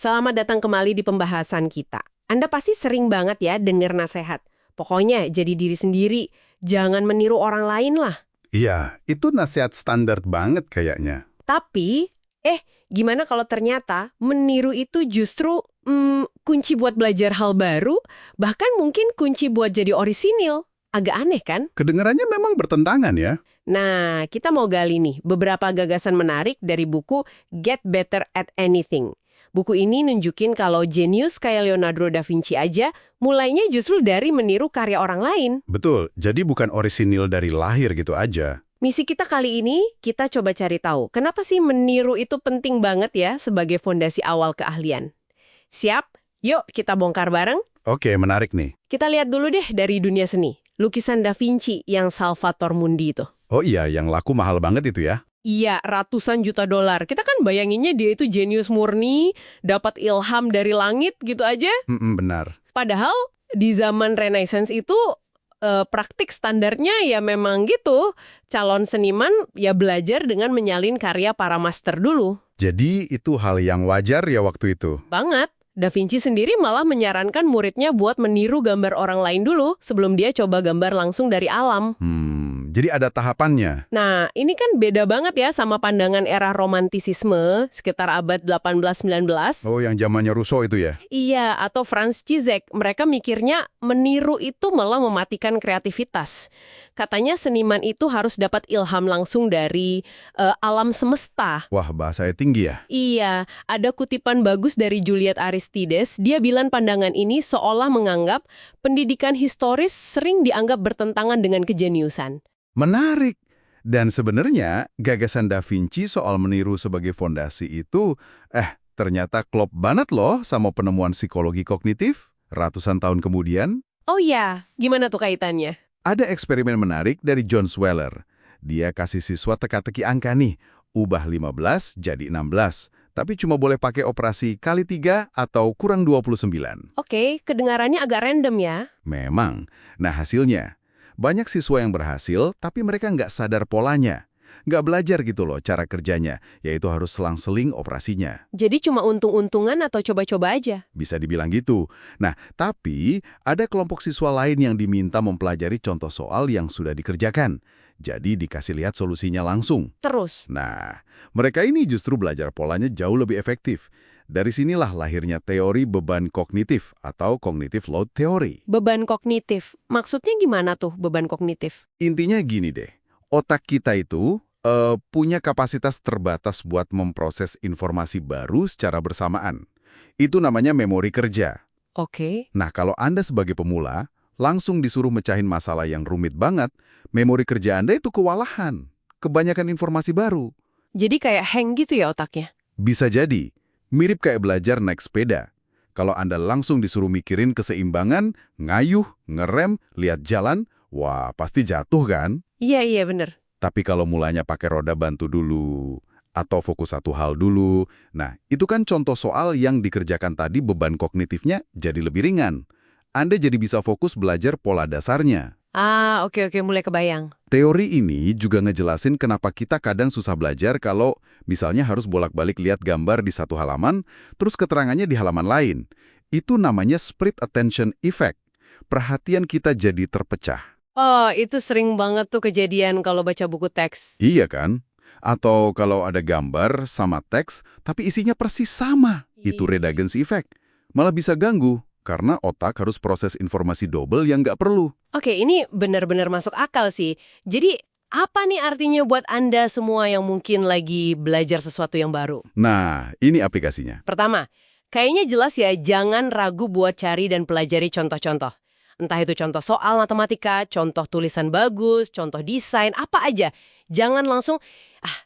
Selamat datang kembali di pembahasan kita. Anda pasti sering banget ya dengar nasihat. Pokoknya jadi diri sendiri, jangan meniru orang lain lah. Iya, itu nasihat standar banget kayaknya. Tapi, gimana kalau ternyata meniru itu justru kunci buat belajar hal baru, bahkan mungkin kunci buat jadi orisinil. Agak aneh kan? Kedengarannya memang bertentangan ya. Nah, kita mau gali nih beberapa gagasan menarik dari buku Get Better at Anything. Buku ini nunjukin kalau jenius kayak Leonardo da Vinci aja mulainya justru dari meniru karya orang lain. Betul, jadi bukan orisinil dari lahir gitu aja. Misi kita kali ini, kita coba cari tahu kenapa sih meniru itu penting banget ya sebagai fondasi awal keahlian. Siap? Yuk kita bongkar bareng. Oke, menarik nih. Kita lihat dulu deh dari dunia seni. Lukisan Da Vinci yang Salvator Mundi itu. Oh iya, yang laku mahal banget itu ya. Iya, ratusan juta dolar. Kita kan bayanginnya dia itu jenius murni, dapat ilham dari langit gitu aja. Benar. Padahal di zaman Renaissance itu praktik standarnya ya memang gitu. Calon seniman ya belajar dengan menyalin karya para master dulu. Jadi itu hal yang wajar ya waktu itu. Banget. Da Vinci sendiri malah menyarankan muridnya buat meniru gambar orang lain dulu sebelum dia coba gambar langsung dari alam. Jadi ada tahapannya. Nah, ini kan beda banget ya sama pandangan era romantisisme sekitar abad 18-19. Oh, yang zamannya Rousseau itu ya? Iya, atau Franz Zizek. Mereka mikirnya meniru itu malah mematikan kreativitas. Katanya seniman itu harus dapat ilham langsung dari alam semesta. Wah, bahasanya tinggi ya? Iya, ada kutipan bagus dari Juliet Aristides. Dia bilang pandangan ini seolah menganggap pendidikan historis sering dianggap bertentangan dengan kejeniusan. Menarik. Dan sebenarnya gagasan Da Vinci soal meniru sebagai fondasi itu ternyata klop banget loh sama penemuan psikologi kognitif ratusan tahun kemudian. Oh iya, gimana tuh kaitannya? Ada eksperimen menarik dari John Sweller. Dia kasih siswa teka-teki angka nih, ubah 15 jadi 16, tapi cuma boleh pakai operasi kali 3 atau kurang 29. Oke, kedengarannya agak random ya. Memang. Nah hasilnya, banyak siswa yang berhasil, tapi mereka nggak sadar polanya. Nggak belajar gitu loh cara kerjanya, yaitu harus selang-seling operasinya. Jadi cuma untung-untungan atau coba-coba aja? Bisa dibilang gitu. Nah, tapi ada kelompok siswa lain yang diminta mempelajari contoh soal yang sudah dikerjakan. Jadi dikasih lihat solusinya langsung. Terus? Nah, mereka ini justru belajar polanya jauh lebih efektif. Dari sinilah lahirnya teori beban kognitif atau cognitive load theory. Beban kognitif. Maksudnya gimana tuh beban kognitif? Intinya gini deh, otak kita itu punya kapasitas terbatas buat memproses informasi baru secara bersamaan. Itu namanya memori kerja. Oke. Nah, kalau Anda sebagai pemula, langsung disuruh mecahin masalah yang rumit banget, memori kerja Anda itu kewalahan. Kebanyakan informasi baru. Jadi kayak hang gitu ya otaknya? Bisa jadi. Mirip kayak belajar naik sepeda. Kalau Anda langsung disuruh mikirin keseimbangan, ngayuh, ngerem, lihat jalan, wah pasti jatuh kan? Iya bener. Tapi kalau mulanya pakai roda bantu dulu, atau fokus satu hal dulu, nah itu kan contoh soal yang dikerjakan tadi beban kognitifnya jadi lebih ringan. Anda jadi bisa fokus belajar pola dasarnya. Oke, mulai kebayang. Teori ini juga ngejelasin kenapa kita kadang susah belajar kalau misalnya harus bolak-balik lihat gambar di satu halaman, terus keterangannya di halaman lain. Itu namanya split attention effect. Perhatian kita jadi terpecah. Oh, itu sering banget tuh kejadian kalau baca buku teks. Iya kan? Atau kalau ada gambar sama teks, tapi isinya persis sama. Itu redundancy effect. Malah bisa ganggu, karena otak harus proses informasi double yang nggak perlu. Oke, ini benar-benar masuk akal sih. Jadi, apa nih artinya buat Anda semua yang mungkin lagi belajar sesuatu yang baru? Nah, ini aplikasinya. Pertama, kayaknya jelas ya, jangan ragu buat cari dan pelajari contoh-contoh. Entah itu contoh soal matematika, contoh tulisan bagus, contoh desain, apa aja. Jangan langsung,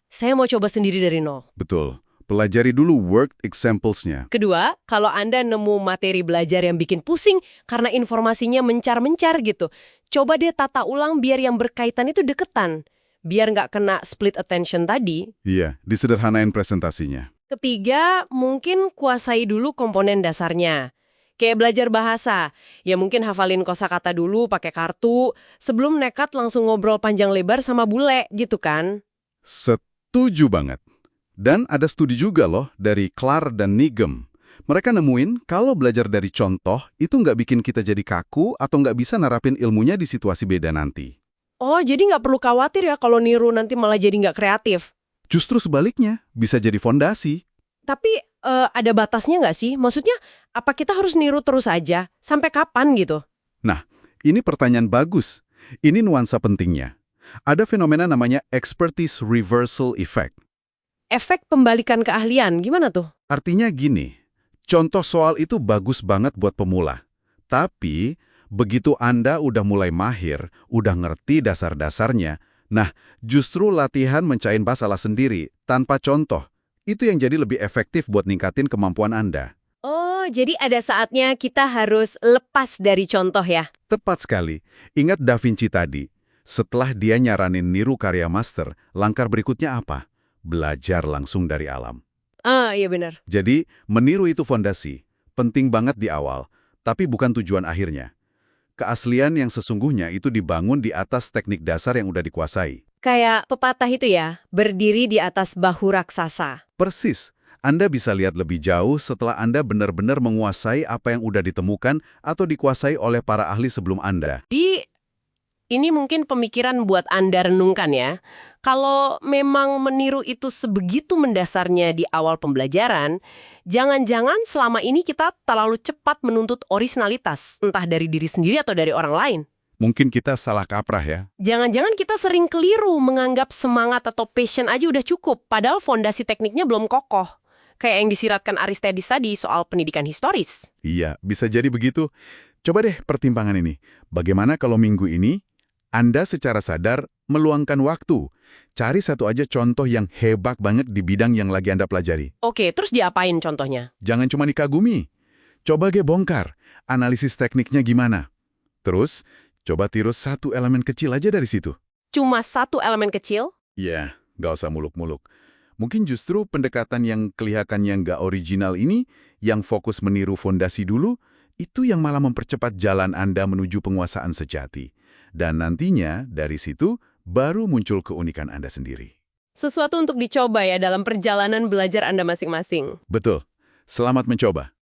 saya mau coba sendiri dari nol. Betul. Pelajari dulu work examples-nya. Kedua, kalau Anda nemu materi belajar yang bikin pusing karena informasinya mencar-mencar gitu, coba deh tata ulang biar yang berkaitan itu deketan. Biar nggak kena split attention tadi. Iya, disederhanain presentasinya. Ketiga, mungkin kuasai dulu komponen dasarnya. Kayak belajar bahasa, ya mungkin hafalin kosakata dulu pakai kartu, sebelum nekat langsung ngobrol panjang lebar sama bule, gitu kan? Setuju banget. Dan ada studi juga loh dari Clark dan Nigem. Mereka nemuin kalau belajar dari contoh itu nggak bikin kita jadi kaku atau nggak bisa nerapin ilmunya di situasi beda nanti. Oh, jadi nggak perlu khawatir ya kalau niru nanti malah jadi nggak kreatif. Justru sebaliknya, bisa jadi fondasi. Tapi ada batasnya nggak sih? Maksudnya, apa kita harus niru terus aja? Sampai kapan gitu? Nah, ini pertanyaan bagus. Ini nuansa pentingnya. Ada fenomena namanya expertise reversal effect. Efek pembalikan keahlian, gimana tuh? Artinya gini, contoh soal itu bagus banget buat pemula. Tapi, begitu Anda udah mulai mahir, udah ngerti dasar-dasarnya, nah justru latihan mencahin masalah sendiri, tanpa contoh. Itu yang jadi lebih efektif buat ningkatin kemampuan Anda. Oh, jadi ada saatnya kita harus lepas dari contoh ya? Tepat sekali. Ingat Da Vinci tadi. Setelah dia nyaranin niru karya master, langkah berikutnya apa? Belajar langsung dari alam. Ah, iya benar. Jadi, meniru itu fondasi. Penting banget di awal, tapi bukan tujuan akhirnya. Keaslian yang sesungguhnya itu dibangun di atas teknik dasar yang udah dikuasai. Kayak pepatah itu ya, berdiri di atas bahu raksasa. Persis. Anda bisa lihat lebih jauh setelah Anda benar-benar menguasai apa yang udah ditemukan atau dikuasai oleh para ahli sebelum Anda. Ini mungkin pemikiran buat Anda renungkan ya. Kalau memang meniru itu sebegitu mendasarnya di awal pembelajaran, jangan-jangan selama ini kita terlalu cepat menuntut orisinalitas, entah dari diri sendiri atau dari orang lain. Mungkin kita salah kaprah ya. Jangan-jangan kita sering keliru menganggap semangat atau passion aja udah cukup, padahal fondasi tekniknya belum kokoh. Kayak yang disiratkan Aristides tadi soal pendidikan historis. Iya, bisa jadi begitu. Coba deh pertimbangan ini. Bagaimana kalau minggu ini Anda secara sadar meluangkan waktu, cari satu aja contoh yang hebat banget di bidang yang lagi Anda pelajari. Oke, terus diapain contohnya? Jangan cuma dikagumi. Coba bongkar, analisis tekniknya gimana. Terus, coba tiru satu elemen kecil aja dari situ. Cuma satu elemen kecil? Ya, nggak usah muluk-muluk. Mungkin justru pendekatan yang kelihatannya nggak original ini, yang fokus meniru fondasi dulu, itu yang malah mempercepat jalan Anda menuju penguasaan sejati. Dan nantinya, dari situ, baru muncul keunikan Anda sendiri. Sesuatu untuk dicoba ya dalam perjalanan belajar Anda masing-masing. Betul. Selamat mencoba.